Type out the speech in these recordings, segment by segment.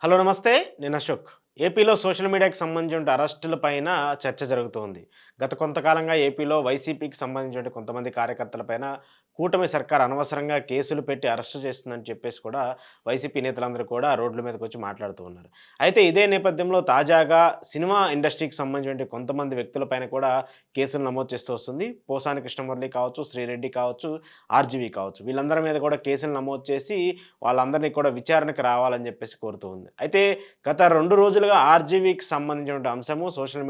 Hello నమస్తే. నేను అశోక్. ఏపీలో సోషల్ మీడియాకి సంబంధించిన అరెస్టుల పైన చర్చ జరుగుతోంది. గత కొంతకాలంగా ఏపీలో వైసీపీకి సంబంధించిన కొంతమంది కార్యకర్తల పైన కూటమి సర్కార్ అనవసరంగా కేసులు పెట్టి అరెస్టు చేస్తుందని చెప్పేసి కూడా వైసీపీ నేతలందరూ కూడా రోడ్ల మీదకొచ్చి మాట్లాడుతూ ఉన్నారు. అయితే ఇదే నేపథ్యంలో తాజాగా సినిమా ఇండస్ట్రీకి సంబంధించిన కొంతమంది వ్యక్తులపైన కూడా కేసులు నమోదు చేస్తూ వస్తుంది. పోసాని కృష్ణమురళి కావచ్చు, శ్రీరెడ్డి కావచ్చు, ఆర్జీవీ కావచ్చు. వీళ్ళందరి మీద కూడా కేసులు నమోదు చేసి వాళ్ళందరినీ కూడా విచారణకు రావాలని చెప్పేసి కోరుతూ ఉంది. అయితే గత 2 రోజులుగా ఆర్జీవీకి సంబంధించినటువంటి అంశము సోషల్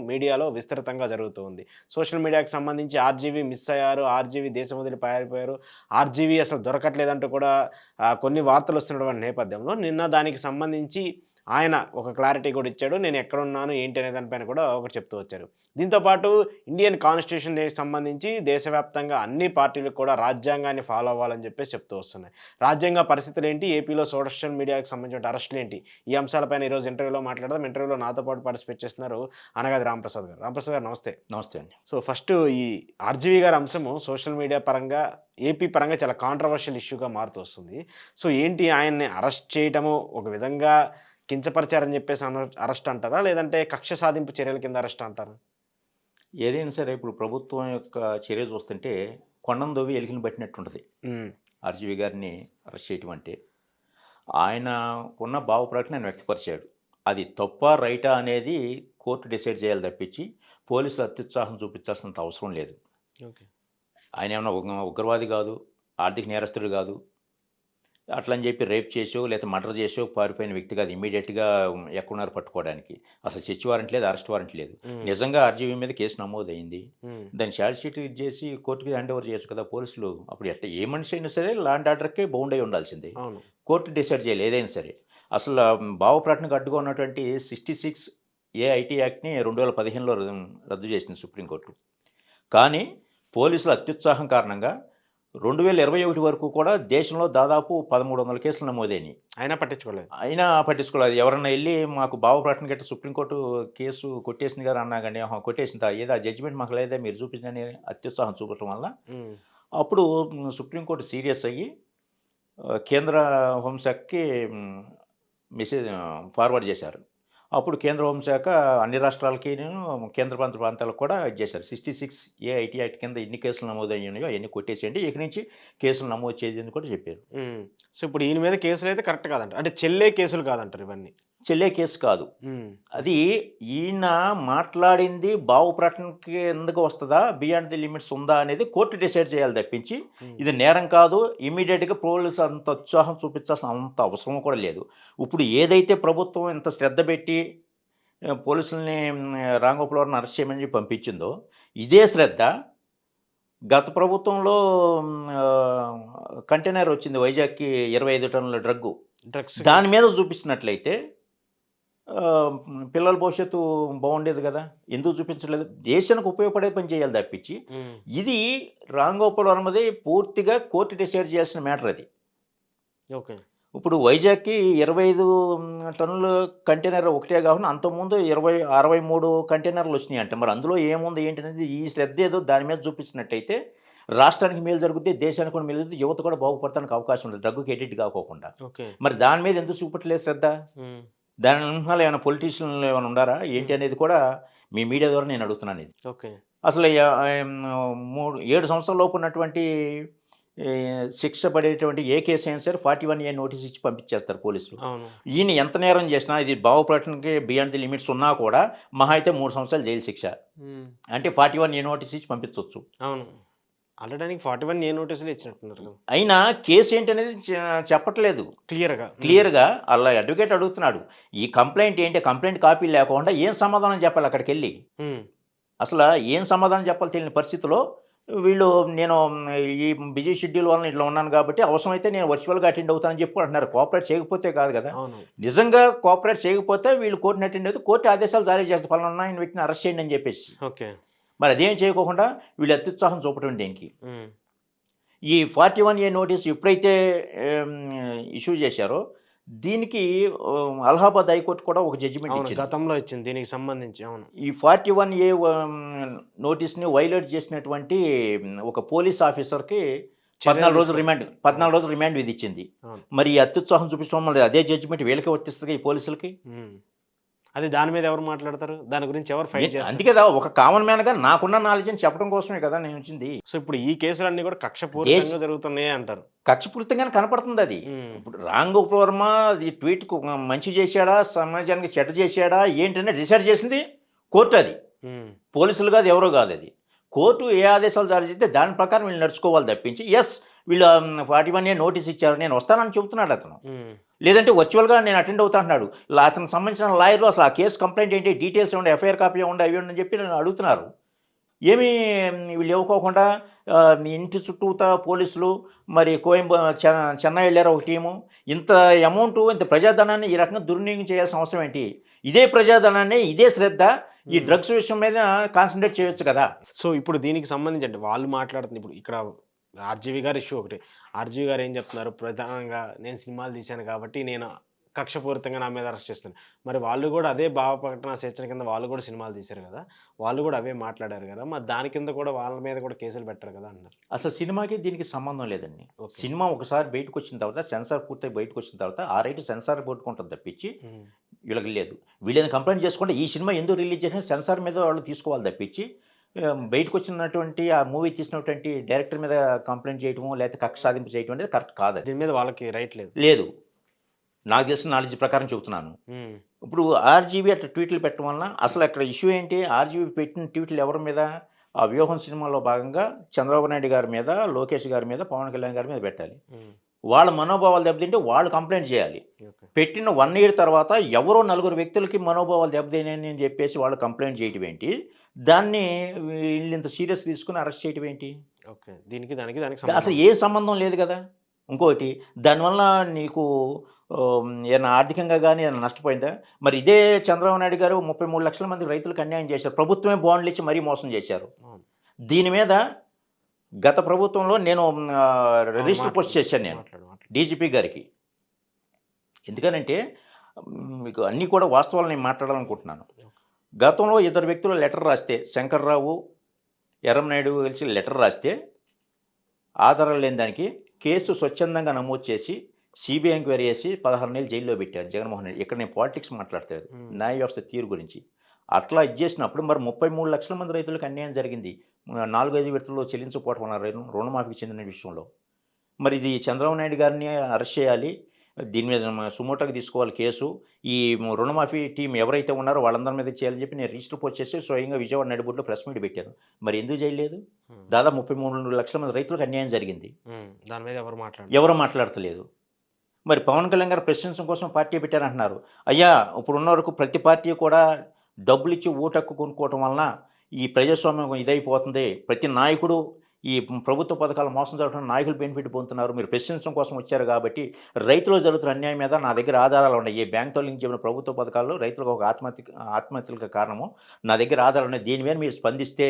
మీడియాలో విస్తృతంగా జరుగుతూ ఉంది. సోషల్ మీడియాకి సంబంధించి ఆర్జీవీ మిస్ అయ్యారు, ఆర్జీవీ దేశం వదిలి పారిపోయారు, ఆర్జీవీ అసలు దొరకట్లేదంటూ కూడా కొన్ని వార్తలు వస్తున్నటువంటి నేపథ్యంలో నిన్న దానికి సంబంధించి ఆయన ఒక క్లారిటీ కూడా ఇచ్చాడు. నేను ఎక్కడున్నాను, ఏంటి అనే దానిపైన కూడా ఒకటి చెప్తూ వచ్చారు. దీంతో పాటు ఇండియన్ కాన్స్టిట్యూషన్‌కి సంబంధించి దేశవ్యాప్తంగా అన్ని పార్టీలు కూడా రాజ్యాంగాన్ని ఫాలో అవ్వాలని చెప్పేసి చెప్తూ వస్తున్నాయి. రాజ్యాంగ పరిస్థితులేంటి? ఏపీలో సోషల్ మీడియాకి సంబంధించిన అరెస్టులేంటి? ఈ అంశాలపైన ఈరోజు ఇంటర్వ్యూలో మాట్లాడదాం. ఇంటర్వ్యూలో నాతో పాటు పార్టిసిపేట్ చేస్తున్నారు అనగాది రాంప్రసాద్ గారు. రాంప్రసాద్ గారు నమస్తే. నమస్తే అండి. సో, ఫస్ట్ ఈ ఆర్జీవీ గారి అంశము సోషల్ మీడియా పరంగా, ఏపీ పరంగా చాలా కాంట్రోవర్షియల్ ఇష్యూగా మారుతూ వస్తుంది. సో, ఏంటి ఆయన్ని అరెస్ట్ చేయటము ఒక విధంగా కించపరిచారని చెప్పేసి అరెస్ట్ అంటారా? లేదంటే కక్ష సాధింపు చర్యల కింద అరెస్ట్ అంటారా? ఏదైనా సరే ఇప్పుడు ప్రభుత్వం యొక్క చర్య చూస్తుంటే కొండను దవ్వి ఎలికని పట్టినట్టుంటది. హ్మ్. ఆర్జీవీ గారిని అరెస్ట్ చేయటం అంటే. ఆయనకున్న భావప్రకటన ఆయన వ్యక్తపరిచాడు. అది తప్పా, రైటా అనేది కోర్టు డిసైడ్ చేయాలి తప్పించి పోలీసులు అత్యుత్సాహం చూపించాల్సినంత అవసరం లేదు. ఓకే. ఆయనేమన్నా ఉగ్రవాది కాదు, ఆర్థిక నేరస్తుడు కాదు. అట్లని చెప్పి రేప్ చేసో, లేతే మర్డర్ చేసో పారిపోయిన వ్యక్తి కాదు ఇమ్మీడియేట్‌గా ఎక్కడున్నారో పట్టుకోవడానికి. అసలు సెర్చ్ వారెంట్ లేదు, అరెస్ట్ వారెంట్ లేదు. హ్మ్. నిజంగా ఆర్జీవీ మీద కేసు నమోదయింది. హ్మ్. దాన్ని ఛార్జ్ షీట్ ఇచ్చేసి కోర్ట్‌కి హ్యాండ్ ఓవర్ చేయొచ్చు కదా పోలీసులు. అప్పుడు ఎట్ట ఏ మనిషి అయినా సరే లా అండ్ ఆర్డర్‌కే బౌండ్ అయ్యి ఉండాల్సిందే. అవును. కోర్ట్ డిసైడ్ చేయాలి ఏదైనా సరే. అసలు భావప్రకటనకు అడ్డుగా ఉన్నటువంటి 66 ఐటీ యాక్ట్‌ని 2015లో రద్దు చేసింది సుప్రీంకోర్టు. కానీ పోలీసుల అత్యుత్సాహం కారణంగా 2021 వరకు కూడా దేశంలో దాదాపు 1300 కేసులు నమోదైనయి. అయినా పట్టించుకోలేదు. అయినా పట్టించుకోలేదు. ఎవరన్నా ఎళ్లి మాకు భావప్రకటన గట్ట సుప్రీంకోర్టు కేసు కొట్టేసింది గారు అన్నా గాని, ఆహా! కొట్టేసిందా? ఏది ఆ జడ్జిమెంట్ మాకు లేదా మీరు చూపించండి అని అత్యుత్సాహం చూపటం వల్ల హ్మ్. అప్పుడు సుప్రీంకోర్టు సీరియస్ అయ్యి కేంద్ర హోంశాఖకి మెసేజ్ ఫార్వర్డ్ చేశారు. అప్పుడు కేంద్ర హోంశాఖ అన్ని రాష్ట్రాలకిను, కేంద్రపాలిత ప్రాంతాలకు కూడా ఇది చేశారు. 66 ఐటీ యాక్ట్ కింద ఎన్ని కేసులు నమోదయ్యాయో అయన్నీ కొట్టేసేయండి. ఇక నుంచి కేసులు నమోదు చేయొద్దని కూడా చెప్పారు. హ్మ్. సో, ఇప్పుడు ఈయన మీద కేసులైతే కరెక్ట్ కాదంట. అంటే చెల్లే కేసులు కాదంటారు ఇవన్నీ. చెల్లే కేసు కాదు. హ్మ్. అది ఈయన మాట్లాడింది ప్రకటనకి ఎందుకు వస్తదా? బియాండ్ ది లిమిట్స్ ఉందా? అనేది కోర్ట్ డిసైడ్ చేయాలి తప్పించి, హ్మ్. ఇది నేరం కాదు. ఇమ్మీడియేట్‌గా పోలీసు అంత ఉత్సాహం చూపించాల్సిన అంత అవసరం కూడా లేదు. ఇప్పుడు ఏదైతే ప్రభుత్వం ఇంత శ్రద్ధ పెట్టి పోలీసుల్ని రామ్ గోపాల్ వర్మని అరెస్ట్ చేయమని చెప్పి పంపించిందో, ఇదే శ్రద్ధ గత ప్రభుత్వంలో కంటైనర్ వచ్చింది వైజాగ్‌కి 25 టన్నుల డ్రగ్గు. డ్రగ్స్ దాని కేసు. మీద చూపించినట్లయితే పిల్లల భవిష్యత్తు బాగుండేది గదా! ఎందుకు చూపించలేదు? దేశానికి ఉపయోగపడే పని చేయాలి తప్పించి, హ్మ్. ఇది రామ్ గోపాల్ వర్మది పూర్తిగా కోర్ట్ డిసైడ్ చేయాల్సిన మ్యాటర్ అది. ఓకే. ఇప్పుడు వైజాగ్‌కి 25 టన్నుల కంటైనర్ ఒకటే కాకుండా అంతకుముందు 63 కంటైనర్‌లు వచ్చినాయంట. మరి అందులో ఏముంది ఏంటనేది ఈ శ్రద్ధ ఏదో దాని మీద చూపించినట్టయితే రాష్ట్రానికి మేలు జరుగుద్ది, దేశానికి కూడా మేలు జరుగుద్ది, యువత కూడా బాగుపడటానికి అవకాశం ఉంది. డ్రగ్‌కి అడిక్ట్ కాకోకుండా. ఓకే. మరి దాని మీద ఎందుకు చూపట్లేదు శ్రద్ధ? హ్మ్. దాని వెనకాల ఏమైనా పొలిటీషియన్‌లు ఏమైనా ఉండారా? ఏంటి హ్మ్. అనేది కూడా మీ మీడియా ద్వారా నేను అడుగుతున్నాను ఇది. ఓకే. అసలు 7 సంవత్సరాల లోపు ఉన్నటువంటి శిక్ష పడేటువంటి ఏ కేస్ అయినా సరే 41 నోటీస్ ఇచ్చి పంపించేస్తారు పోలీసులు. అవును. ఈయన ఎంత నేరం చేసినా ఇది ప్రకటనకి బియాండ్ ది లిమిట్స్ ఉన్నా కూడా మహా అయితే 3 సంవత్సరాలు జైలు శిక్ష. హ్మ్. అంటే 41 నోటీస్ ఇచ్చి పంపించొచ్చు. అవును. ఆల్రెడీ ఆయనకి 41 నోటీసులే ఇచ్చినట్టున్నారు కదా! అయినా కేస్ ఏంటనేది చెప్పట్లేదు. క్లియర్‌గా. హ్మ్. క్లియర్‌గా ఆళ్ళ అడ్వకేట్ అడుగుతున్నాడు. ఈ కంప్లెయింట్ ఏంటి? కంప్లెయింట్ కాపీ లేకుండా ఏం సమాధానం చెప్పాలి అక్కడికెళ్ళి? హ్మ్. అసల ఏం సమాధానం చెప్పాలో తెలియని పరిస్థితిలో వీళ్ళు నేను ఈ బిజీ షెడ్యూల్ వలన ఇట్లా ఉన్నాను కాబట్టి అవసరమైతే నేను వర్చువల్‌గా అటెండ్ అవుతానని చెప్పి అంటున్నారు. కోఆపరేట్ చేయకపోతే కాదు గదా! అవును. నిజంగా కోఆపరేట్ చేయకపోతే వీళ్ళు కోర్ట్‌ని అటెండ్ అయితే కోర్ట్ ఆదేశాలు జారీ చేస్తది. పలానా వ్యక్తిని అరెస్ట్ చేయండి అని చెప్పేసి. ఓకే. మరి అదేం చేయకోకుండా వీళ్ళు అత్యుత్సాహం చూపటం దేనికి? హ్మ్. ఈ 41 నోటీస్ ఎప్పుడైతే ఆహ్, ఇష్యూ చేశారో దీనికి అలహాబాద్ హైకోర్ట్ కూడా ఒక జడ్జిమెంట్ అవును. ఇచ్చింది. గతంలో ఇచ్చింది దీనికి సంబంధించి. అవును. ఈ 41 నోటీస్‌ని వయోలేట్ చేసినటువంటి ఒక పోలీస్ ఆఫీసర్‌కి 14 రోజులు తీసుకో రిమాండ్ అవును. 14 రోజులు రిమాండ్ విధించింది. అవును. మరి ఈ అత్యుత్సాహం చూపించడం వల్ల అదే జడ్జిమెంట్ వీళ్ళకే వర్తిస్తదిగా ఈ పోలీసులకి. హ్మ్. అది దాని మీద ఎవరు మాట్లాడతారు? దాని గురించి ఎవరు ఫైట్ అందుకే చేస్తారు? కదా ఒక కామన్ మ్యాన్‌గా నాకున్న నాలెడ్జ్‌ని చెప్పడం కోసమే కదా నేనొచ్చింది. సో, ఇప్పుడు ఈ కేసులన్నీ కూడా దేశ్ కక్షపూరితంగా జరుగుతున్నాయే అంటారు. కక్షపూరితంగానే కనపడుతుందది. హ్మ్. ఇప్పుడు రామ్ గోపాల్ వర్మ ఈ ట్వీట్‌కు మంచి చేశాడా? సమాజానికి చెడ్డ చేశాడా? ఏంటని డిసైడ్ చేసింది కోర్ట్ అది. హ్మ్. పోలీసులు కాదు, ఎవరో కాదది. కోర్టు ఏ ఆదేశాలు జారీ చేస్తే దాని ప్రకారం వీళ్ళు నడుచుకోవాలి తప్పించి, వీళ్ళు 41 నోటీస్ ఇచ్చారు. నేను వస్తానని చెప్తున్నాడతను. హ్మ్. లేదంటే వర్చువల్‌గా నేను అటెండ్ అవుతా అంటున్నాడు. అతనికి సంబంధించిన లాయర్‌లు అసలు ఆ కేస్ కంప్లెయింట్ ఏంటి? డీటెయిల్స్ ఇవ్వండి. ఎఫ్ఐఆర్ కాపీ ఇవ్వండి. అవి ఇవ్వండి అని చెప్పి నన్ను అడుగుతున్నారు. ఏమీ వీళ్ళు ఇవ్వకోకుండా మీ ఇంటి చుట్టూతా పోలీసులు మరి చెన్నై ఎళ్లారు ఒక టీము. ఇంత అమౌంటు, ఇంత ప్రజాధనాన్ని ఈ రకంగా దుర్వినియోగం చేయాల్సిన అవసరం ఏంటి? ఇదే ప్రజాధనాన్ని, ఇదే శ్రద్ధ ఈ హ్మ్. డ్రగ్స్ విషయం మీద కాన్సంట్రేట్ చేయొచ్చు కదా! సో, ఇప్పుడు దీనికి సంబంధించి అంటే వాళ్ళు మాట్లాడుతుంది ఇప్పుడు ఇక్కడ ఆర్‌జీవి గారి ఇష్యూ ఒకటి. ఆర్‌జీవి గారు ఏం చెప్తున్నారు? ప్రధానంగా నేను సినిమాలు తీశాను కాబట్టి నేను కక్షపూరితంగా నా మీద అరెస్ట్ చేస్తున్నారు. మరి వాళ్ళు కూడా అదే భావ ప్రకటన స్వేచ్ఛ కింద వాళ్ళు కూడా సినిమాలు తీశారు కదా! వాళ్ళు కూడా అవే మాట్లాడారు కదా! మరి దాని కింద కూడా వాళ్ళ మీద కూడా కేసులు పెట్టరు కదా! అంటున్నారు. అసలు సినిమాకి దీనికి సంబంధం లేదండి. ఓకే. సినిమా ఒకసారి బయటకొచ్చిన తర్వాత సెన్సార్ పూర్తయి బయటకొచ్చిన తర్వాత ఆ రైట్ సెన్సార్ బోర్డ్‌కి ఉంటది తప్పించి హ్మ్. వీళ్ళకి లేదు. వీళ్ళేమైనా కంప్లెయింట్ చేసుకుంటే ఈ సినిమా ఎందుకు రిలీజ్ చేసినా సెన్సార్ మీద వాళ్ళు తీసుకోవాలి తప్పించి బయటకొచ్చినటువంటి ఆ మూవీ తీసినటువంటి డైరెక్టర్ మీద కంప్లెయింట్ చేయటమో, లేకపోతే కక్ష సాధింపు చేయటం అనేది కరెక్ట్ కాదది. దీని మీద వాళ్ళకి రైట్ లేదు. లేదు. నాకు తెలిసిన నాలెడ్జ్ ప్రకారం చెప్తున్నాను. హ్మ్. ఇప్పుడు ఆర్‌జీవీ అట్లా ట్వీట్లు పెట్టడం వలన అసలు అక్కడ ఇష్యూ ఏంటి? ఆర్‌జీవీ పెట్టిన ట్వీట్లు ఎవరి మీద? ఆ 'వ్యూహం' సినిమాలో భాగంగా చంద్రబాబు నాయుడు గారి మీద, లోకేష్ గారి మీద, పవన్ కళ్యాణ్ గారి మీద పెట్టాలి. హ్మ్. వాళ్ళ మనోభావాలు దెబ్బతింటే వాళ్ళు కంప్లెయింట్ చేయాలి. ఓకే. పెట్టిన 1 ఇయర్ తర్వాత ఎవరో నలుగురు వ్యక్తులకి మనోభావాలు దెబ్బతిన్నాయని అని చెప్పేసి వాళ్ళు కంప్లెయింట్ చేయటం ఏంటి? దాన్ని వీళ్ళింత సీరియస్‌గా తీసుకొని అరెస్ట్ చేయటం ఏంటి? ఓకే. దానికి సంబంధం అసలు ఉంది. ఏ సంబంధం లేదు గదా! ఇంకోటి దానివల్ల నీకు ఏమన్నా ఆర్థికంగా గాని ఏమన్నా నష్టపోయిందా? మరి ఇదే చంద్రబాబు నాయుడు గారు 33,00,000 మంది రైతులకు అన్యాయం చేశారు. ప్రభుత్వమే బాండ్‌లిచ్చి మరీ మోసం చేశారు. అవును. దీని మీద గత ప్రభుత్వంలో నేను అవును. రిజిస్టర్ పోస్ట్ చేశాను నేను మాట్లాడు. డీజీపీ గారికి. ఎందుకనంటే మీకు అన్నీ కూడా వాస్తవాలు నేను మాట్లాడాలనుకుంటున్నాను. ఓకే. గతంలో ఇద్దరు వ్యక్తులు లెటర్ రాస్తే శంకర్రావు, ఎర్రంనాయుడు కలిసి లెటర్ రాస్తే ఆధారాలు లేని దానికి కేసు స్వచ్ఛందంగా నమోదు చేసి సీబీఐ ఎంక్వైరీ చేసి 16 నెలలు జైల్లో పెట్టారు జగన్మోహన్ రెడ్డి. ఇక్కడ నేను పాలిటిక్స్ మాట్లాడట్లేదు. హ్మ్. న్యాయ వ్యవస్థ తీరు గురించి. అట్లా ఇది చేసినప్పుడు మరి 33,00,000 మంది రైతులకు అన్యాయం జరిగింది. 4, 5 విడతల్లో చెల్లించకపోవటం వల్ల రుణమాఫీకి చెందిన విషయంలో. మరి ఇది చంద్రబాబు నాయుడు గారిని అరెస్ట్ చేయాలి. దీని మీద సుమోటోగా తీసుకోవాలి కేసు. ఈ రుణమాఫీ టీమ్ ఎవరైతే ఉన్నారో వాళ్ళందరి మీద చేయాలని చెప్పి నేను రిజిస్టర్ పోస్ట్ చేసి స్వయంగా విజయవాడ నడిబొడ్డులో ప్రెస్ మీట్ పెట్టాను. మరి ఎందుకు చేయలేదు? హ్మ్. దాదాపు 33,00,000 మంది రైతులకు అన్యాయం జరిగింది. హ్మ్. దాని మీద ఎవరు మాట్లాడరు. ఎవరు మాట్లాడతలేదు. మరి పవన్ కళ్యాణ్ గారు ప్రశ్నించడం కోసం పార్టీ పెట్టారంటున్నారు. అయ్యా! ఇప్పుడున్న వరకు ప్రతి పార్టీ కూడా డబ్బులిచ్చి ఓటు కొనుక్కోవటం వలన ఈ ప్రజాస్వామ్యం ఇదైపోతుంది. ప్రతి నాయకుడు ఈ ప్రభుత్వ పథకాలు మోసం జరగడం నాయకులు బెనిఫిట్ పొందుతున్నారు. మీరు ప్రశ్నించడం కోసం వచ్చారు కాబట్టి రైతులకు జరుగుతున్న అన్యాయం మీద నా దగ్గర ఆధారాలు ఉన్నాయి. ఏ బ్యాంక్‌తో లింక్ చేయబడిన ప్రభుత్వ పథకాల్లో రైతులకు ఒక ఆత్మహత్యలకు కారణము. నా దగ్గర ఆధారాలు ఉన్నాయి. దీని మీద మీరు స్పందిస్తే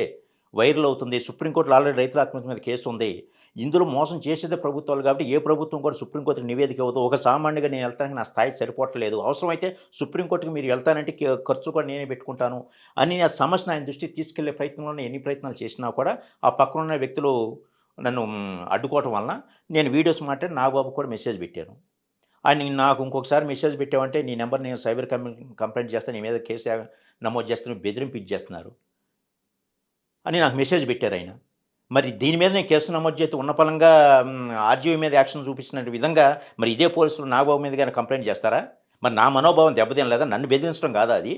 వైరల్ అవుతుంది. సుప్రీంకోర్టులో ఆల్రెడీ రైతుల ఆత్మహత్య మీద కేసు ఉంది. ఇందులో మోసం చేసేదే ప్రభుత్వాలు కాబట్టి ఏ ప్రభుత్వం కూడా సుప్రీంకోర్టుకి నివేదిక ఇవ్వదు. ఒక సామాన్యుడిగా నేను వెళ్తానికి నా స్థాయి సరిపోవట్లేదు. అవసరమైతే సుప్రీంకోర్టుకి మీరు వెళ్తానంటే ఖర్చు కూడా నేనే పెట్టుకుంటాను అని ఆ సమస్యను ఆయన దృష్టికి తీసుకెళ్లే ప్రయత్నంలోనే ఎన్ని ప్రయత్నాలు చేసినా కూడా ఆ పక్కనున్న వ్యక్తులు నన్ను అడ్డుకోవటం వలన నేను వీడియోస్ మాట్లాడి నాగబాబుకి కూడా మెసేజ్ పెట్టాను. ఆయన నాకు ఇంకొకసారి మెసేజ్ పెట్టావంటే నీ నంబర్ నేను సైబర్ కంప్లెయింట్ చేస్తాను. నీ మీద కేసు నమోదు చేస్తాను. బెదిరింపు ఇచ్చేస్తున్నారు అని నాకు మెసేజ్ పెట్టారాయన. మరి దీని మీద నేను కేసు నమోదు చేస్తే ఉన్నపళంగా ఆర్‌జీవీ మీద యాక్షన్ చూపించిన విధంగా మరి ఇదే పోలీసులు నాగబాబు మీద గాని కంప్లెయింట్ చేస్తారా? మరి నా మనోభావం దెబ్బతినలేదా? నన్ను బెదిరించడం కాదా అది?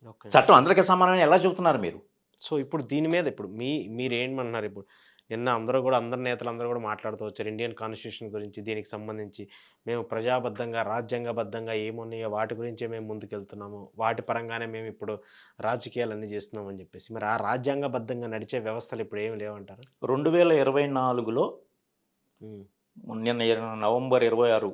ఓకే. చట్టం అందరికీ సమానమని ఎలా చెబుతున్నారు మీరు? సో, ఇప్పుడు దీని మీద ఇప్పుడు మీరేమంటున్నారు ఇప్పుడు? నిన్న అందరు నేతలందరూ గూడా మాట్లాడుతూ వచ్చారు. ఇండియన్ కాన్స్టిట్యూషన్ గురించి, దీనికి సంబంధించి మేము ప్రజాబద్ధంగా, రాజ్యాంగబద్ధంగా ఏమున్నాయో వాటి గురించే మేము ముందుకెళ్తున్నాము. వాటి పరంగానే మేమిప్పుడు రాజకీయాలన్నీ జేస్తున్నాం అని జెప్పేసి. మరి ఆ రాజ్యాంగబద్ధంగా నడిచే వ్యవస్థలు ఇప్పుడు ఏమి లేవంటారా? 2024లో హ్మ్. నిన్న నవంబర్ 26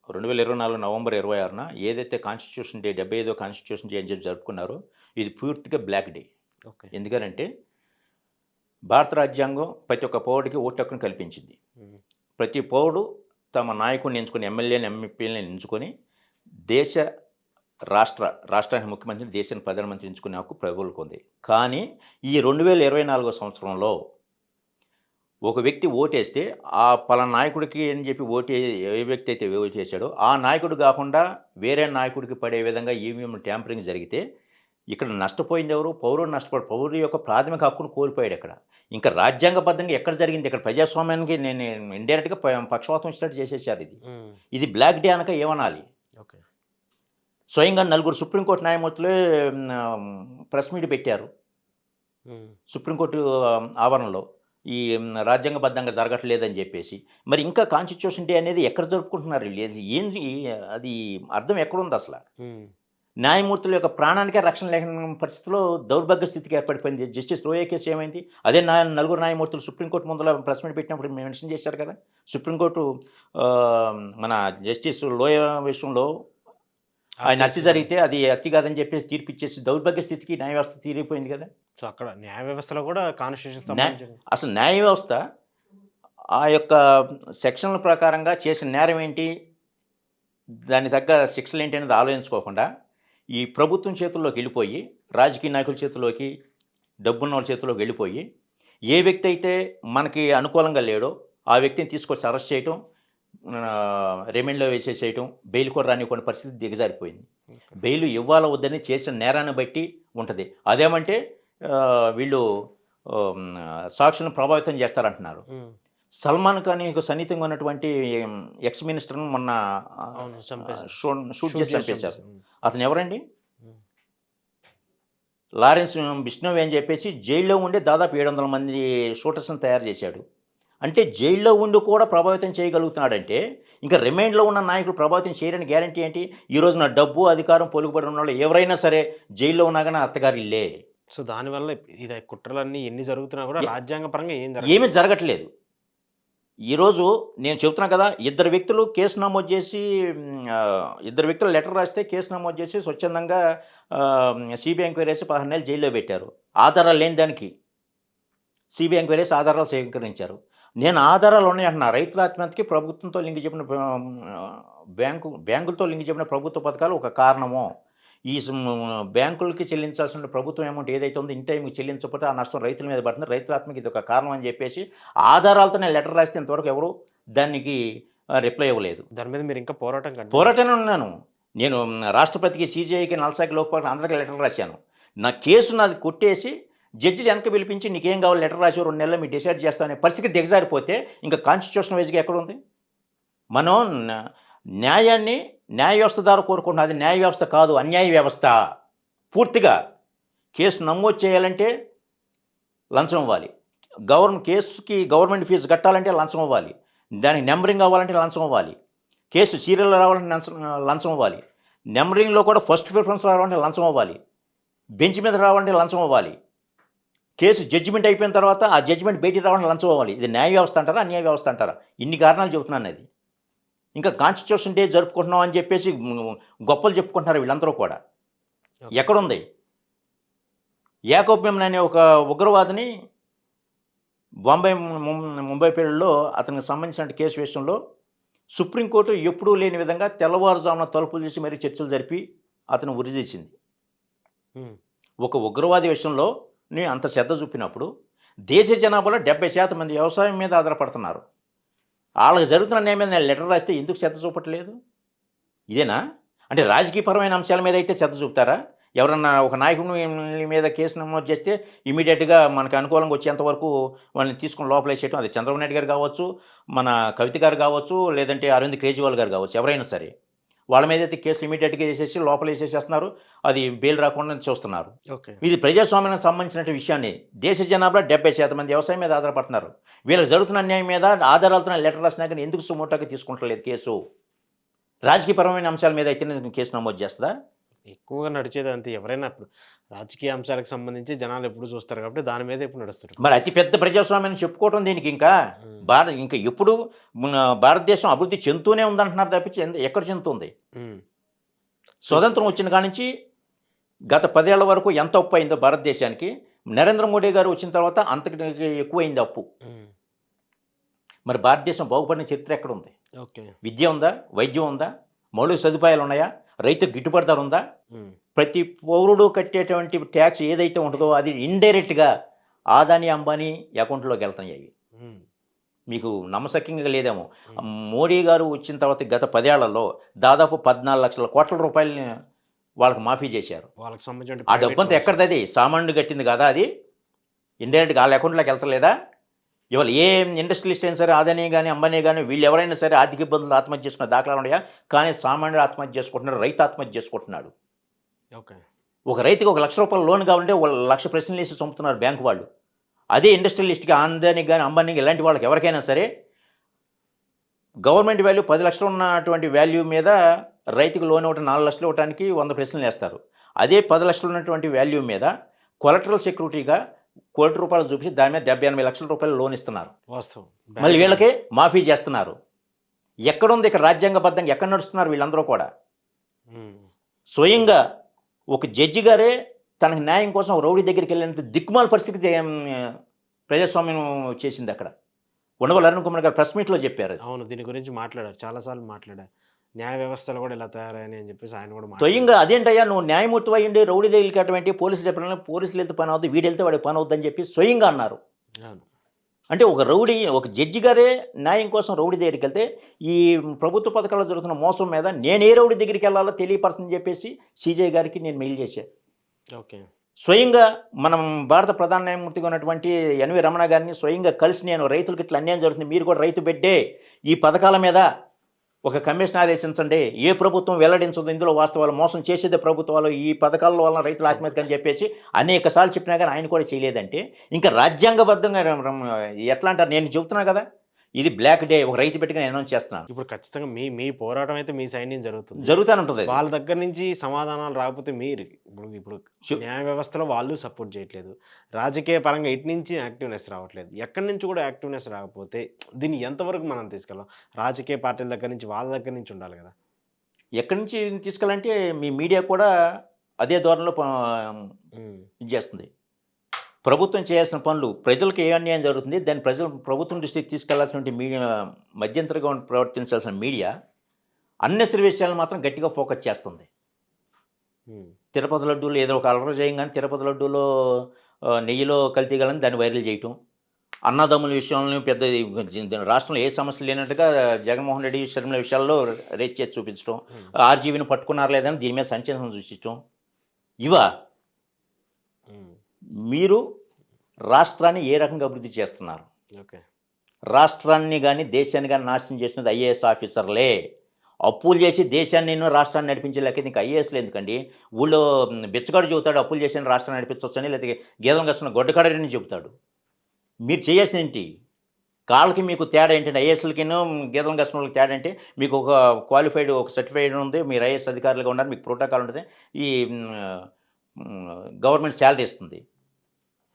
2024 నవంబర్ 26న ఏదైతే కాన్స్టిట్యూషన్ డే 75వ కాన్స్టిట్యూషన్ డే అని చెప్పి జరుపుకున్నారో ఇది పూర్తిగా బ్లాక్ డే. ఓకే. ఎందుకనంటే భారత రాజ్యాంగం ప్రతి ఒక్క పౌరుడికి ఓటు హక్కును కల్పించింది. హ్మ్. ప్రతి పౌరుడు తమ నాయకుడిని ఎంచుకొని ఎమ్మెల్యేని, ఎంపీలని ఎంచుకొని దేశ, రాష్ట్రానికి ముఖ్యమంత్రిని, దేశానికి ప్రధానమంత్రిని ఎంచుకునే హక్కు పౌరులకు ఉంది. కానీ ఈ 2024 సంవత్సరంలో ఒక వ్యక్తి ఓటేస్తే ఆ పలానా నాయకుడికి అని చెప్పి ఏ వ్యక్తి అయితే ఓటేసాడో ఆ నాయకుడు కాకుండా వేరే నాయకుడికి పడే విధంగా ఈవీఎం ట్యాంపరింగ్ జరిగితే ఇక్కడ నష్టపోయింది ఎవరు? పౌరుడు నష్టపోయాడు. పౌరుడు యొక్క ప్రాథమిక హక్కును కోల్పోయాడు ఇక్కడ. ఇంకా రాజ్యాంగబద్ధంగా ఎక్కడ జరిగింది? ఇక్కడ ప్రజాస్వామ్యానికి నేను ఇండైరెక్ట్‌గా పక్షవాతం ఇచ్చినట్టు చేసేసారు ఇది. ఇది బ్లాక్ డే అనక ఏమనాలి? ఓకే. స్వయంగా నలుగురు సుప్రీంకోర్టు న్యాయమూర్తులే ప్రెస్ మీట్ పెట్టారు. సుప్రీంకోర్టు ఆవరణలో. ఈ రాజ్యాంగబద్ధంగా జరగట్లేదని చెప్పేసి. మరి ఇంకా కాన్స్టిట్యూషన్ డే అనేది ఎక్కడ జరుపుకుంటున్నారు వీళ్ళు? ఏంది అది అర్థం ఎక్కడుందసల? న్యాయమూర్తుల యొక్క ప్రాణానికే రక్షణ లేని పరిస్థితిలో దౌర్భాగ్య స్థితికి ఏర్పడిపోయింది. జస్టిస్ లోయా కేసు ఏమైంది? అదే నలుగురు న్యాయమూర్తులు సుప్రీంకోర్టు ముందల ప్రెస్ మీట్ పెట్టినప్పుడు మెన్షన్ చేశారు కదా! సుప్రీంకోర్టు మన జస్టిస్ లోయా విషయంలో ఆయన హత్య జరిగితే అది హత్య కాదని చెప్పేసి తీర్పిచ్చేసి దౌర్భాగ్య స్థితికి న్యాయ వ్యవస్థ తీరిపోయింది కదా! సో, అక్కడ న్యాయ వ్యవస్థలో కూడా కాన్స్టిట్యూషన్ సంబంధించిన అసలు న్యాయ వ్యవస్థ ఆ యొక్క సెక్షన్ల ప్రకారంగా చేసిన నేరం ఏంటి? దానికి తగ్గ శిక్షలేంటి అనేది ఆలోచించుకోకుండా ఈ ప్రభుత్వం చేతుల్లోకి వెళ్ళిపోయి, రాజకీయ నాయకుల చేతుల్లోకి, డబ్బున్నోళ్ళ చేతుల్లోకి వెళ్ళిపోయి, ఏ వ్యక్తి అయితే మనకి అనుకూలంగా లేడో ఆ వ్యక్తిని తీసుకొచ్చి అరెస్ట్ చేయటం, రిమాండ్‌లో వేసేసేయటం, బెయిల్ కూడా రానివ్వని పరిస్థితి దిగజారిపోయింది. బెయిల్ ఇవ్వాలా వద్దని చేసిన నేరాన్ని బట్టి ఉంటది. అదేమంటే వీళ్ళు సాక్షులను ప్రభావితం చేస్తారంటున్నారు. సల్మాన్ ఖాన్‌కి సన్నిహితంగా ఉన్నటువంటి ఎక్స్ మినిస్టర్‌ని మొన్న షూట్ చేసి చంపేశారు. అతను ఎవరండి? లారెన్స్ బిష్నోయ్ అని చెప్పేసి జైల్లో ఉండి దాదాపు 700 మంది షూటర్స్‌ని తయారు చేశాడు. అంటే జైల్లో ఉండి కూడా ప్రభావితం చేయగలుగుతున్నాడంటే, ఇంకా రిమాండ్‌లో ఉన్న నాయకులు ప్రభావితం చేయరని గ్యారంటీ ఏంటి? ఈ రోజున డబ్బు, అధికారం పొలుగుబడి ఉన్నోళ్ళు ఎవరైనా సరే జైల్లో ఉన్నా గాని అత్తగారి ఇల్లే. సో, దానివల్ల ఇది కుట్రలన్నీ ఎన్ని జరుగుతున్నా కూడా రాజ్యాంగపరంగా ఏమీ జరగట్లేదు. ఈరోజు నేను చెప్తున్నా కదా! ఇద్దరు వ్యక్తులు కేసు నమోదు చేసి ఇద్దరు వ్యక్తులు లెటర్ రాస్తే కేసు నమోదు చేసి స్వచ్ఛందంగా సీబీఐ ఎంక్వైరీ చేసి 16 నెలలు జైల్లో పెట్టారు. ఆధారాలు లేని దానికి సీబీఐ ఎంక్వైరీ చేసి ఆధారాలు సేకరించారు. నేను ఆధారాలు ఉన్నాయంటున్నా. రైతుల ఆత్మహత్యకి ప్రభుత్వంతో లింక్ చెప్పిన బ్యాంకులతో లింక్ చెప్పిన ప్రభుత్వ పథకాలు ఒక కారణము. ఈ బ్యాంకులకి చెల్లించాల్సిన ప్రభుత్వం అమౌంట్ ఏదైతే ఉందో ఇన్ టైంకి చెల్లించకపోతే ఆ నష్టం రైతుల మీద పడుతుంది. రైతుల ఆత్మకి ఇది ఒక కారణం అని చెప్పేసి ఆధారాలతో నేను లెటర్ రాస్తే ఇంతవరకు ఎవరు దానికి రిప్లై ఇవ్వలేదు. దాని మీద మీరు ఇంకా పోరాటంలో ఉన్నాను. నేను రాష్ట్రపతికి, సీజీఐకి, నల్సాకి, లోక్పాల్కి అందరికీ లెటర్ రాశాను. నా కేసు నాది కొట్టేసి జడ్జిలు వెనక్కి పిలిపించి నీకేం కావాలి లెటర్ రాసి 2 నెలల్లో మీరు డిసైడ్ చేస్తామనే పరిస్థితి దిగజారిపోతే ఇంకా కాన్స్టిట్యూషన్ వైజ్గా ఎక్కడుంది? మనం న్యాయాన్ని న్యాయ వ్యవస్థ ద్వారా కోరుకుంటున్నాం. అది న్యాయ వ్యవస్థ కాదు, అన్యాయ వ్యవస్థ. పూర్తిగా కేసు నమోదు చేయాలంటే లంచం ఇవ్వాలి. కేసుకి గవర్నమెంట్ ఫీజు కట్టాలంటే లంచం ఇవ్వాలి. దానికి నెంబరింగ్ అవ్వాలంటే లంచం ఇవ్వాలి. కేసు సీరియల్ రావాలంటే లంచం ఇవ్వాలి. నెంబరింగ్లో కూడా ఫస్ట్ ప్రిఫరెన్స్ రావాలంటే లంచం ఇవ్వాలి. బెంచ్ మీద రావాలంటే లంచం ఇవ్వాలి. కేసు జడ్జిమెంట్ అయిపోయిన తర్వాత ఆ జడ్జిమెంట్ బయటికి రావాలంటే లంచం ఇవ్వాలి. ఇది న్యాయ వ్యవస్థ అంటారా, అన్యాయ వ్యవస్థ అంటారా? ఇన్ని కారణాలు చెబుతున్నాను. అది ఇంకా కాన్స్టిట్యూషన్ డే జరుపుకుంటున్నాం అని చెప్పేసి గొప్పలు చెప్పుకుంటున్నారు వీళ్ళందరూ కూడా. ఎక్కడుంది? యాకోబ్ మెమన్ అనే ఒక ఉగ్రవాదిని ముంబై పేరులో అతనికి సంబంధించిన కేసు విషయంలో సుప్రీంకోర్టు ఎప్పుడూ లేని విధంగా తెల్లవారుజామున తలుపులు చేసి మరీ చర్చలు జరిపి అతను ఉరిదీసింది. ఒక ఉగ్రవాది విషయంలో అంత శ్రద్ధ చూపినప్పుడు దేశ జనాభాలో 70% మంది వ్యవసాయం మీద ఆధారపడుతున్నారు. వాళ్ళకి జరుగుతున్న న్యాయం మీద నేను లెటర్ రాస్తే ఎందుకు శ్రద్ధ చూపట్లేదు? ఇదేనా? అంటే రాజకీయపరమైన అంశాల మీద అయితే శ్రద్ధ చూపుతారా? ఎవరన్నా ఒక నాయకుని మీద కేసు నమోదు చేస్తే ఇమీడియట్గా మనకు అనుకూలంగా వచ్చేంత వరకు వాళ్ళని తీసుకుని లోపలేసేయటం, అది చంద్రబాబు నాయుడు గారు కావచ్చు, మన కవిత గారు కావచ్చు, లేదంటే అరవింద్ కేజ్రీవాల్ గారు కావచ్చు, ఎవరైనా సరే వాళ్ళ మీద అయితే కేసులు ఇమీడియట్గా వేసేసి లోపల వేసేసేస్తున్నారు. అది బెయిల్ రాకుండా చూస్తున్నారు. ఇది ప్రజాస్వామ్యానికి సంబంధించిన విషయాన్ని. దేశ జనాభా 70% మంది వ్యవసాయం మీద ఆధారపడుతున్నారు. వీళ్ళకి జరుగుతున్న అన్యాయం మీద ఆధారాలతో లెటర్ రాసినా కానీ ఎందుకు సుమోటాగా తీసుకుంటలేదు కేసు? రాజకీయపరమైన అంశాల మీద అయితే కేసు నమోదు చేస్తుందా? ఎక్కువగా నడిచేది అంతే. ఎవరైనా ఇప్పుడు రాజకీయ అంశాలకు సంబంధించి జనాలు ఎప్పుడు చూస్తారు కాబట్టి దాని మీద ఎప్పుడు నడుస్తారు. మరి అతి పెద్ద ప్రజాస్వామ్యాన్ని చెప్పుకోవటం దీనికి ఇంకా ఇంకా ఎప్పుడు భారతదేశం అభివృద్ధి చెందుతూనే ఉందంటున్నారు తప్పించి ఎక్కడ చెందుతుంది? స్వతంత్రం వచ్చిన కాడి నుంచి గత 10 ఏళ్ల వరకు ఎంత అప్పు అయిందో భారతదేశానికి, నరేంద్ర మోడీ గారు వచ్చిన తర్వాత అంతకి ఎక్కువైంది అప్పు. మరి భారతదేశం బాగుపడిన చరిత్ర ఎక్కడ ఉంది? విద్య ఉందా? వైద్యం ఉందా? మౌలిక సదుపాయాలు ఉన్నాయా? రైతు గిట్టుబాటు ధర ఉందా? ప్రతి పౌరుడు కట్టేటువంటి ట్యాక్స్ ఏదైతే ఉంటుందో అది ఇండైరెక్ట్గా ఆదాని అంబానీ అకౌంట్లోకి వెళ్తున్నాయి. మీకు నమ్మశక్యంగా లేదేమో. మోడీ గారు వచ్చిన తర్వాత గత 10 ఏళ్లలో దాదాపు 14,00,000 కోట్ల రూపాయలని వాళ్ళకి మాఫీ చేశారు. వాళ్ళకి సంబంధించిన ఆ ప్రైవేట్ డబ్బంతా లోన్స్. ఎక్కడిదది? సామాన్యుడు కట్టింది కాదా అది? ఇండైరెక్ట్‌గా ఆళ్ళ అకౌంట్‌లోకి ఎళ్తలేదా? ఇవాళ ఏ ఇండస్ట్రియలిస్ట్ అయినా సరే, అదానీ గాని, అంబానీ గాని వీళ్ళెవరైనా సరే ఆర్థిక ఇబ్బందులు ఆత్మహత్య చేసుకున్న దాఖలాలున్నాయా? కానీ సామాన్యుడు ఆత్మహత్య చేసుకుంటున్నాడు. రైతు ఆత్మహత్య చేసుకుంటున్నాడు. ఓకే. ఒక రైతుకి ఒక రూ. 1,00,000 లోన్ కావాలంటే వాళ్ళు 1,00,000 ప్రశ్నలేసి చంపుతున్నారు బ్యాంకు వాళ్ళు. అదే ఇండస్ట్రియలిస్ట్‌కి అదానికి గాని, అంబానీకి ఇలాంటి వాళ్ళకి ఎవరికైనా సరే గవర్నమెంట్ వాల్యూ 10,00,000 ఉన్నటువంటి వాల్యూ మీద రైతుకు లోన్ ఇవ్వటం 4,00,000 ఇవ్వటానికి 100 ప్రశ్నలేస్తారు. అదే 10,00,000 ఉన్నటువంటి వాల్యూ మీద కొలటరల్ సెక్యూరిటీగా రూ. 1,00,00,000 చూపించి దాని మీద 70-80 లక్షల రూపాయలు లోన్ ఇస్తున్నారు. వాస్తవం. మళ్ళీ బ్యాంక్ వీళ్ళకే మాఫీ చేస్తున్నారు. ఎక్కడుంది ఇక్కడ రాజ్యాంగబద్ధంగా ఎక్కడ నడుస్తున్నారు వీళ్ళందరూ కూడా? హ్మ్. స్వయంగా ఒక జడ్జి గారే తనకు న్యాయం కోసం ఒక రౌడీ దగ్గరికి వెళ్ళినంత దిక్కుమాల పరిస్థితికి ప్రజాస్వామ్యం చేసింది అక్కడ. ఉండవల్లి అరుణ్ కుమార్ గారు ప్రెస్ మీట్‌లో చెప్పారు. అవును. దీని గురించి మాట్లాడారు. చాలా సార్లు మాట్లాడారు. న్యాయ వ్యవస్థలు కూడా ఇలా తయారయ్యాయి అని చెప్పేసి ఆయన కూడా మాట్లాడారు. స్వయంగా అదేంటయ్యా నువ్వు న్యాయమూర్తివి అయ్యుండి రౌడీ దగ్గరికి వెళ్ళటం పోలీసులు చెప్పడం పోలీసులు వెళ్తే పని అవుద్ది, వీడెళ్తే వాడికి పని అవుద్దని చెప్పి స్వయంగా అన్నారు. అవును. అంటే ఒక రౌడీ ఒక జడ్జి గారే న్యాయం కోసం రౌడీ దగ్గరికి వెళ్తే ఈ ప్రభుత్వ పథకాల్లో జరుగుతున్న మోసం మీద నేను ఏ రౌడీ దగ్గరికి వెళ్ళాలో తెలియపరచని చెప్పేసి సీజే గారికి నేను మెయిల్ చేశాను. ఓకే. స్వయంగా మనం భారత ప్రధాన న్యాయమూర్తిగా ఉన్నటువంటి ఎన్వి రమణ గారిని స్వయంగా కలిసి నేను రైతులకు ఇట్లా అన్యాయం జరుగుతుంది, మీరు కూడా రైతు బిడ్డే, ఈ పథకాల మీద ఒక కమిషన్ ఆదేశించండి, ఏ ప్రభుత్వం వెల్లడించదు ఇందులో వాస్తవాలు, మోసం చేసేదే ప్రభుత్వాలు, ఈ పథకాల వలన రైతుల ఆత్మహత్య అని చెప్పేసి అనేక సార్లు చెప్పినా కానీ ఆయన కూడా చేయలేదంటే ఇంకా రాజ్యాంగబద్ధంగా ఎట్లా అంటారు? నేను చెబుతున్నా కదా, ఇది బ్లాక్ డే ఒక రైతు బిడ్డగా నేను అనౌన్స్ చేస్తున్నాను. ఇప్పుడు ఖచ్చితంగా మీ మీ పోరాటం అయితే మీ సైడ్ నుంచి జరుగుతుంది. జరుగుతూనే ఉంటుంది. వాళ్ళ దగ్గర నుంచి సమాధానాలు రాకపోతే మీరు ఇప్పుడు చు- న్యాయ వ్యవస్థలో వాళ్ళు సపోర్ట్ చేయట్లేదు. రాజకీయ పరంగా ఇటు నుంచి యాక్టివ్‌నెస్ రావట్లేదు. ఎక్కడి నుంచి కూడా యాక్టివ్‌నెస్ రాకపోతే దీన్ని ఎంతవరకు మనం తీసుకెళ్ళాం? రాజకీయ పార్టీల దగ్గర నుంచి వాళ్ళ దగ్గర నుంచి ఉండాలి కదా! ఎక్కడి నుంచి తీసుకెళ్ళాలంటే మీ మీడియా కూడా అదే ధోరణిలో హ్మ్. ఇది చేస్తుంది. ప్రభుత్వం చేయాల్సిన పనులు ప్రజలకు ఏ అన్యాయం జరుగుతుంది దాన్ని ప్రభుత్వం దృష్టికి తీసుకెళ్లాల్సిన మీడియా మధ్యంతరంగా ప్రవర్తించాల్సిన మీడియా అన్నెసరి విషయాలను మాత్రం గట్టిగా ఫోకస్ చేస్తుంది. హ్మ్. తిరుపతి లడ్డూలు ఏదో ఒక అలర చేయంగానే తిరుపతి లడ్డూలో నెయ్యిలో కల్తీగాలని దాన్ని వైరల్ చేయటం, అన్నదమ్ముల విషయంలో పెద్ద రాష్ట్రంలో ఏ సమస్య లేనట్టుగా జగన్మోహన్ రెడ్డి షర్మిల విషయాల్లో రేట్ చేసి చూపించడం, హ్మ్. ఆర్జీవీని పట్టుకున్నారు లేదని దీని మీద సంచలనం సృష్టించడం, ఇవా హ్మ్. మీరు రాష్ట్రాన్ని ఏ రకంగా అభివృద్ధి చేస్తున్నారు? ఓకే. రాష్ట్రాన్ని గాని, దేశాన్ని గాని నాశనం చేసినది ఐఏఎస్ ఆఫీసర్లే. అప్పులు చేసి దేశాన్ని రాష్ట్రాన్ని నడిపించే లెక్క నీకు ఐఏఎస్‌లు ఎందుకండి? ఊళ్ళో బిచ్చగాడు చెబుతాడు అప్పులు చేసి రాష్ట్రాన్ని నడిపించొచ్చని, లేకపోతే గీదం కాస్తున్న గొడ్డకాడని చెబుతాడు. మీరు చేయాల్సిందేంటి? కాళ్ళకి మీకు తేడా ఏంటంటే ఐఏఎస్‌లకిను గీదం కాస్తున్నోళ్ళకి తేడా అంటే మీకు ఒక క్వాలిఫైడ్ ఒక సర్టిఫైడ్ ఉంది. మీరు ఐఏఎస్ అధికారులుగా ఉన్నారు. మీకు ప్రోటోకాల్ ఉంటుంది. ఈ గవర్నమెంట్ సాలరీ ఇస్తుంది.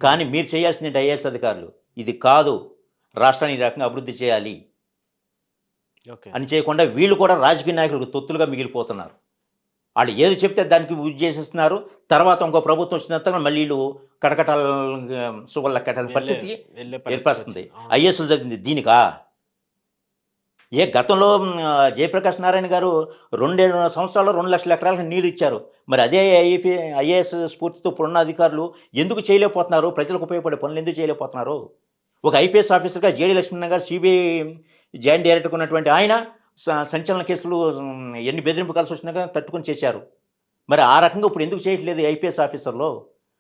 కానీ మీరు చేయాల్సిందేంటి ఐఏఎస్ అధికారులు? ఇది కాదు. రాష్ట్రాన్ని ఈ రకంగా అభివృద్ధి చేయాలి ఓకే. అని చేయకుండా వీళ్ళు కూడా రాజకీయ నాయకులకు తొత్తులుగా మిగిలిపోతున్నారు. ఆళ్ళు ఏది చెప్తే దానికి చేసేస్తున్నారు. తర్వాత ఇంకో ప్రభుత్వం వచ్చిన తర్వాత మళ్ళీ ఈళ్ళు కటకటాల సుగల్ కట్టాల్సిన పరిస్థితి వెళ్ళే ఏర్పరుస్తుంది. వచ్చింది. అవును. ఐఏఎస్‌లు చదివింది దీనికా? గతంలో జయప్రకాష్ నారాయణ గారు 2 సంవత్సరాల్లో 2,00,000 ఎకరాలకు నీరు ఇచ్చారు. మరి అదే ఐఏఎస్ స్ఫూర్తితో ఇప్పుడున్న అధికారులు ఎందుకు చేయలేకపోతున్నారు? ప్రజలకు ఉపయోగపడే పనులు ఎందుకు చేయలేకపోతున్నారు? ఒక ఐపీఎస్ ఆఫీసర్‌గా జేడీ లక్ష్మీనారాయణ గారు సిబిఐ జాయింట్ డైరెక్టర్‌గా ఉన్నటువంటి ఆయన సంచలన కేసులు ఎన్ని బెదిరింపు కాల్స్ వచ్చినా గాని తట్టుకొని చేశారు. మరి ఆ రకంగా ఇప్పుడు ఎందుకు చేయట్లేదు ఐపీఎస్ ఆఫీసర్‌లో?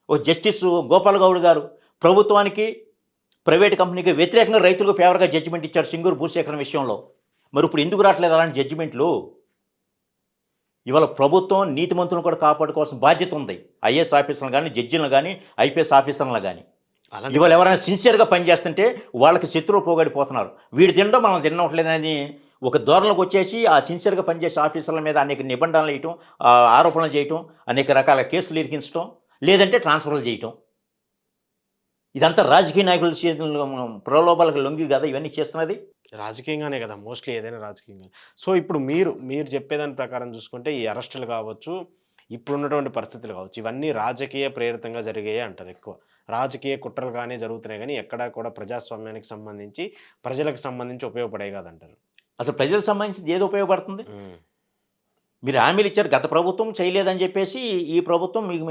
ఒక జస్టిస్ గోపాల్ గౌడ్ గారు ప్రభుత్వానికి, ప్రైవేట్ కంపెనీకి వ్యతిరేకంగా రైతులకు ఫేవర్‌గా జడ్జిమెంట్ ఇచ్చారు సింగూరు భూసేకరణ విషయంలో. మరి ఇప్పుడు ఎందుకు రావట్లేదు అలాంటి జడ్జిమెంట్లు? ఇవాళ ప్రభుత్వం నీతిమంతులను కూడా కాపాడుకోవాల్సిన బాధ్యత ఉంది. ఐఏఎస్ ఆఫీసర్లను గాని, జడ్జిలను గాని, ఐపీఎస్ ఆఫీసర్లను గాని. అలాంటి ఇవాళ ఎవరైనా సిన్సియర్‌గా పనిచేస్తుంటే వాళ్ళకి శత్రువు పోగొడిపోతున్నారు. వీడు తినడం మనం తినట్లేదని ఒక ధోరణిలోకి వచ్చేసి ఆ సిన్సియర్‌గా పనిచేసే ఆఫీసర్ల మీద అనేక నిబంధనలు వేయటం, ఆరోపణలు చేయటం, అనేక రకాల కేసులు ఇరికించటం, లేదంటే ట్రాన్స్‌ఫర్‌లు చేయటం. ఇదంతా రాజకీయ నాయకుల చేతుల్లో ప్రలోభాలకు లొంగి కదా ఇవన్నీ చేస్తున్నది. రాజకీయంగానే కదా! మోస్ట్‌లీ ఏదైనా రాజకీయంగా. సో, ఇప్పుడు మీరు చెప్పేదాని ప్రకారం చూసుకుంటే ఈ అరెస్టులు కావచ్చు, ఇప్పుడున్నటువంటి పరిస్థితులు కావచ్చు, ఇవన్నీ రాజకీయ ప్రేరితంగా జరిగాయి అంటారు ఎక్కువ. రాజకీయ కుట్రలుగానే జరుగుతున్నాయి గానీ, ఎక్కడా కూడా ప్రజాస్వామ్యానికి సంబంధించి, ప్రజలకు సంబంధించి ఉపయోగపడేవి కాదంటారు. అసలు ప్రజలకు సంబంధించింది ఏది ఉపయోగపడుతుంది? హ్మ్. మీరు హామీలు ఇచ్చారు. గత ప్రభుత్వం చేయలేదని చెప్పేసి ఈ ప్రభుత్వం మీకు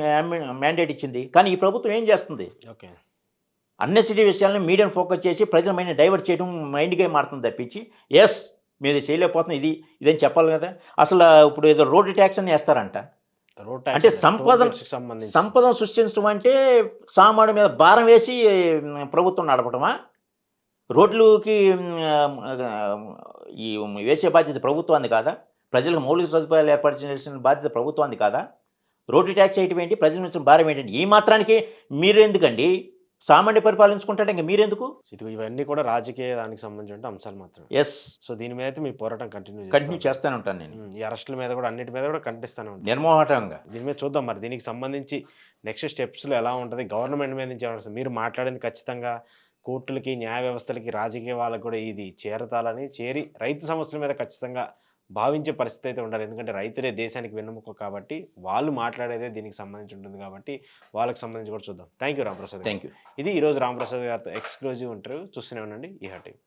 మ్యాండేట్ ఇచ్చింది. కానీ ఈ ప్రభుత్వం ఏం చేస్తుంది? ఓకే. అన్నెసరీ విషయాలను మీడియాను ఫోకస్ చేసి ప్రజల మైండ్ని డైవర్ట్ చేయడం మైండ్గా మారుతుంది తప్పించి ఎస్ మీరు చేయలేకపోతున్నాం ఇదని చెప్పాలి కదా. అసలు ఇప్పుడు ఏదో రోడ్డు ట్యాక్స్ అని వేస్తారంట. రోడ్ అంటే ట్యాక్స్ సంబంధించి సంపదను సృష్టించడం అంటే సామాన్యుడి మీద భారం వేసి ప్రభుత్వం నడపటమా? రోడ్లుకి ఈ వేసే బాధ్యత ప్రభుత్వాన్ని కాదా? ప్రజలకు మౌలిక సదుపాయాలు ఏర్పాటు చేసిన బాధ్యత ప్రభుత్వాన్ని కాదా? రోడ్డు ట్యాక్స్ వేయటం ఏంటి? ప్రజల నుంచి భారం ఏంటండి? ఈ మాత్రానికి మీరెందుకండి? సామాన్య పరిపాలించుకుంటాడు ఇంక మీరెందుకు? ఇవన్నీ కూడా రాజకీయ దానికి సంబంధించిన అంశాలు మాత్రమే. ఎస్ సో దీని మీద అయితే మీ పోరాటం కంటిన్యూ చేస్తూనే ఉంటాను నేను ఈ అరెస్టుల మీద కూడా అన్నిటి మీద కూడా ఖండిస్తూనే ఉంటాను. నిర్మోహటంగా. దీని మీద చూద్దాం మరి దీనికి సంబంధించి నెక్స్ట్ స్టెప్స్లో ఎలా ఉంటుంది, గవర్నమెంట్ మీద నుంచి ఏమన్నా మీరు మాట్లాడింది ఖచ్చితంగా కోర్టులకి న్యాయ వ్యవస్థలకి రాజకీయ వాళ్ళకి కూడా ఇది చేరి రైతు సమస్యల మీద ఖచ్చితంగా భావించే పరిస్థితి అయితే ఉండాలి. ఎందుకంటే రైతులే దేశానికి వెన్నెముక కాబట్టి వాళ్ళు మాట్లాడేదే దీనికి సంబంధించి ఉంటుంది కాబట్టి వాళ్ళకి సంబంధించి కూడా చూద్దాం. Thank you Ramprasad. Thank you. ఇది ఈరోజు రామప్రసాద్ గారితో ఎక్స్క్లూజివ్ ఇంటర్వ్యూ. చూస్తూనే ఉండండి ఈహా టీవీ.